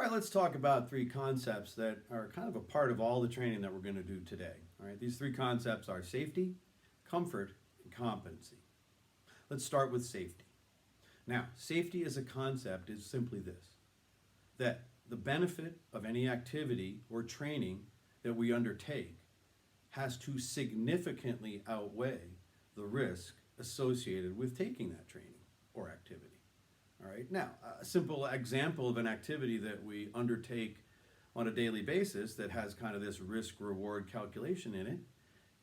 right, let's talk about three concepts that are kind of a part of all the training that we're going to do today. All right, these three concepts are safety, comfort, and competency. Let's start with safety. Now, safety as a concept is simply this, that the benefit of any activity or training that we undertake has to significantly outweigh the risk associated with taking that training or activity. All right, now, a simple example of an activity that we undertake on a daily basis that has kind of this risk-reward calculation in it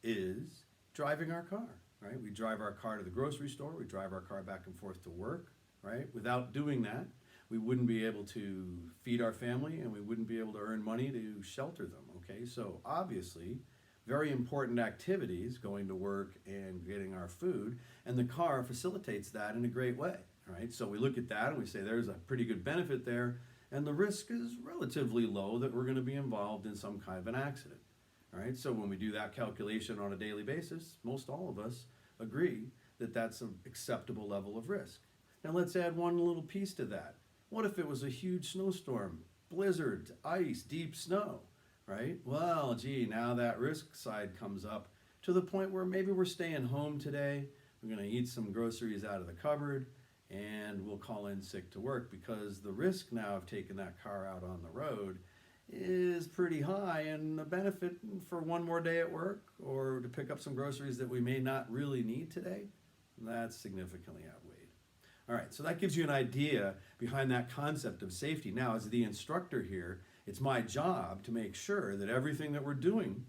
is driving our car, right? We drive our car to the grocery store, we drive our car back and forth to work, right? Without doing that, we wouldn't be able to feed our family and we wouldn't be able to earn money to shelter them, okay? So obviously, very important activities, going to work and getting our food, and the car facilitates that in a great way, right? So we look at that and we say there's a pretty good benefit there, and the risk is relatively low that we're going to be involved in some kind of an accident, all right? So when we do that calculation on a daily basis, most all of us agree that that's an acceptable level of risk. Now let's add one little piece to that. What if it was a huge snowstorm, blizzard, ice, deep snow, right? Well, gee, now that risk side comes up to the point where maybe we're staying home today, we're going to eat some groceries out of the cupboard, and we'll call in sick to work because the risk now of taking that car out on the road is pretty high, and the benefit for one more day at work or to pick up some groceries that we may not really need today, that's significantly outweighed. All right, so that gives you an idea behind that concept of safety. Now, as the instructor here, it's my job to make sure that everything that we're doing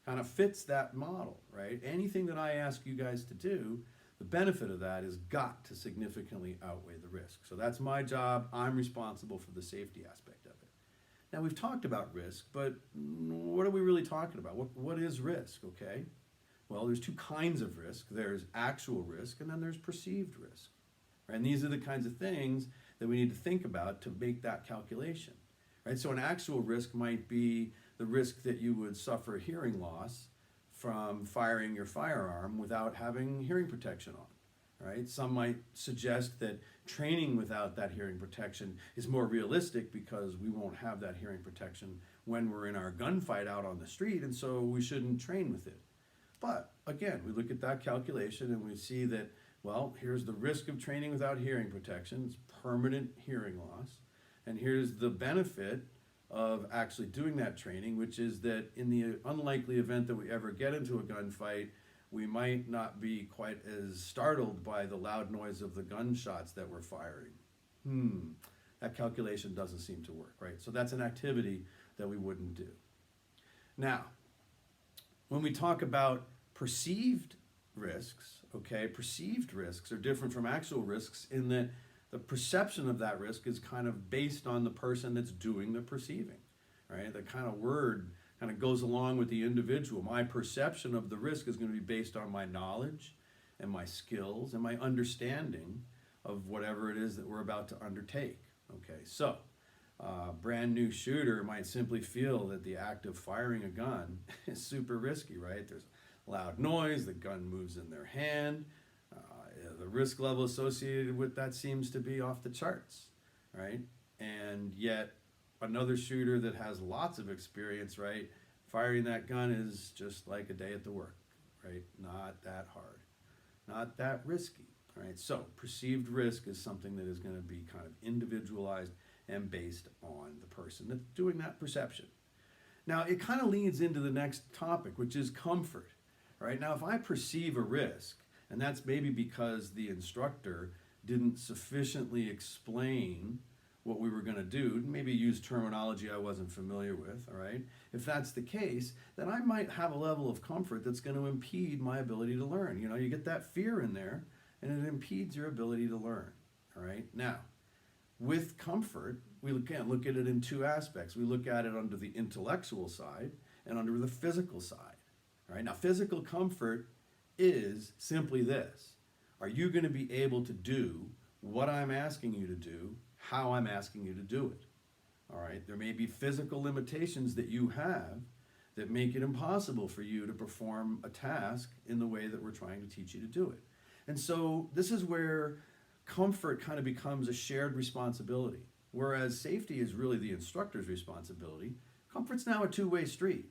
kind of fits that model, right? Anything that I ask you guys to do, the benefit of that has got to significantly outweigh the risk. So that's my job. I'm responsible for the safety aspect of it. Now, we've talked about risk, but what are we really talking about? What is risk, okay? Well, there's two kinds of risk. There's actual risk, and then there's perceived risk. Right? And these are the kinds of things that we need to think about to make that calculation. Right? So an actual risk might be the risk that you would suffer hearing loss from firing your firearm without having hearing protection on. Right? Some might suggest that training without that hearing protection is more realistic because we won't have that hearing protection when we're in our gunfight out on the street, and so we shouldn't train with it. But again, we look at that calculation and we see that, well, here's the risk of training without hearing protection. It's permanent hearing loss. And here's the benefit of actually doing that training, which is that in the unlikely event that we ever get into a gunfight, we might not be quite as startled by the loud noise of the gunshots that we're firing. That calculation doesn't seem to work, right? So that's an activity that we wouldn't do. Now, when we talk about perceived risks, okay, perceived risks are different from actual risks in that the perception of that risk is kind of based on the person that's doing the perceiving, right? The kind of word kind of goes along with the individual. My perception of the risk is going to be based on my knowledge and my skills and my understanding of whatever it is that we're about to undertake, okay? So, a brand new shooter might simply feel that the act of firing a gun is super risky, right? There's loud noise, the gun moves in their hand, the risk level associated with that seems to be off the charts, right? And yet another shooter that has lots of experience, right, firing that gun is just like a day at the work, right? Not that hard, not that risky, right? So perceived risk is something that is going to be kind of individualized and based on the person that's doing that perception. Now, it kind of leads into the next topic, which is comfort. Right? Now, if I perceive a risk, and that's maybe because the instructor didn't sufficiently explain what we were going to do, maybe use terminology I wasn't familiar with, all right? If that's the case, then I might have a level of comfort that's going to impede my ability to learn. You know, you get that fear in there, and it impedes your ability to learn, all right? Now, with comfort, we again look at it in two aspects. We look at it under the intellectual side and under the physical side. Right? Now, physical comfort is simply this. Are you going to be able to do what I'm asking you to do, how I'm asking you to do it? All right? There may be physical limitations that you have that make it impossible for you to perform a task in the way that we're trying to teach you to do it. And so this is where comfort kind of becomes a shared responsibility. whereas safety is really the instructor's responsibility, comfort's now a two-way street.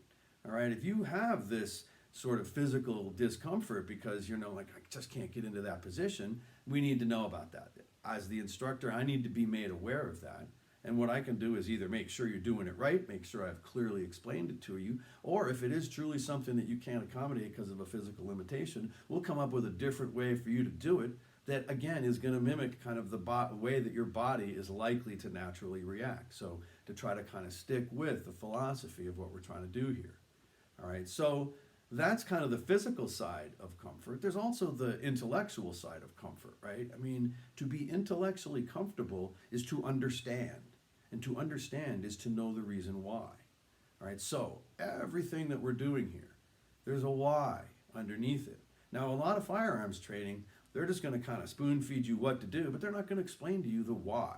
All right, if you have this sort of physical discomfort because you're like, I just can't get into that position, we need to know about that. As the instructor, I need to be made aware of that. And what I can do is either make sure you're doing it right, make sure I've clearly explained it to you, or if it is truly something that you can't accommodate because of a physical limitation, we'll come up with a different way for you to do it that, again, is going to mimic kind of the way that your body is likely to naturally react. So to try to kind of stick with the philosophy of what we're trying to do here. All right, so that's kind of the physical side of comfort. There's also the intellectual side of comfort, right? I mean, to be intellectually comfortable is to understand. And to understand is to know the reason why. All right, so everything that we're doing here, there's a why underneath it. Now, a lot of firearms training, they're just going to kind of spoon feed you what to do, but they're not going to explain to you the why.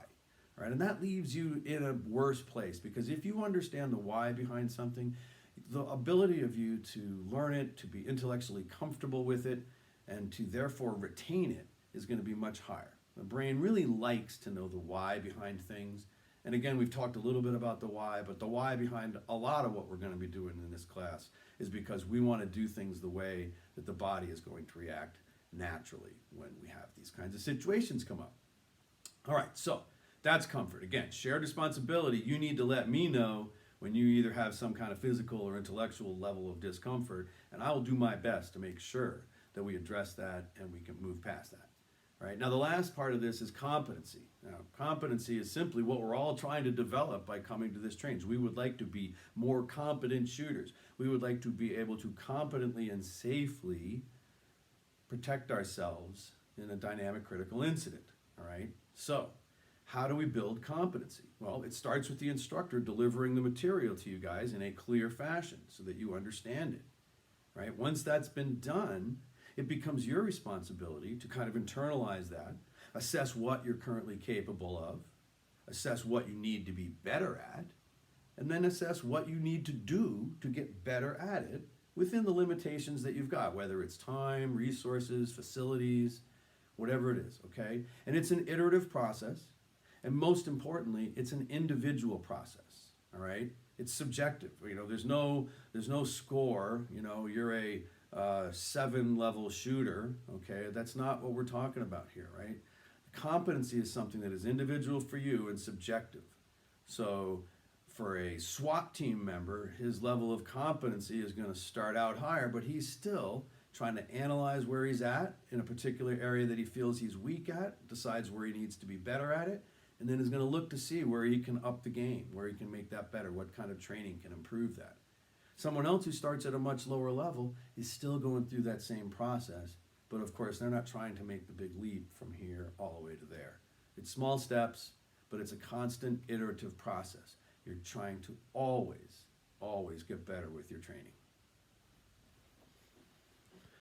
All right, and that leaves you in a worse place, because if you understand the why behind something, the ability of you to learn it, to be intellectually comfortable with it, and to therefore retain it is going to be much higher. The brain really likes to know the why behind things. And again, we've talked a little bit about the why, but the why behind a lot of what we're going to be doing in this class is because we want to do things the way that the body is going to react naturally when we have these kinds of situations come up. All right, so that's comfort. Again, shared responsibility. You need to let me know when you either have some kind of physical or intellectual level of discomfort, and I will do my best to make sure that we address that and we can move past that. Right? Now, the last part of this is competency. Now, competency is simply what we're all trying to develop by coming to this training. We would like to be more competent shooters. We would like to be able to competently and safely protect ourselves in a dynamic critical incident. All right? So, how do we build competency? Well, it starts with the instructor delivering the material to you guys in a clear fashion so that you understand it. Right? Once that's been done, it becomes your responsibility to kind of internalize that, assess what you're currently capable of, assess what you need to be better at, and then assess what you need to do to get better at it within the limitations that you've got, whether it's time, resources, facilities, whatever it is, okay? And it's an iterative process, and most importantly, it's an individual process, all right? It's subjective. There's no score. You're a 7-level shooter, okay? That's not what we're talking about here, right? Competency is something that is individual for you and subjective. So for a SWAT team member, his level of competency is going to start out higher, but he's still trying to analyze where he's at in a particular area that he feels he's weak at, decides where he needs to be better at it, and then is going to look to see where he can up the game, where he can make that better, what kind of training can improve that. Someone else who starts at a much lower level is still going through that same process, but of course they're not trying to make the big leap from here all the way to there. It's small steps, but it's a constant iterative process. You're trying to always get better with your training.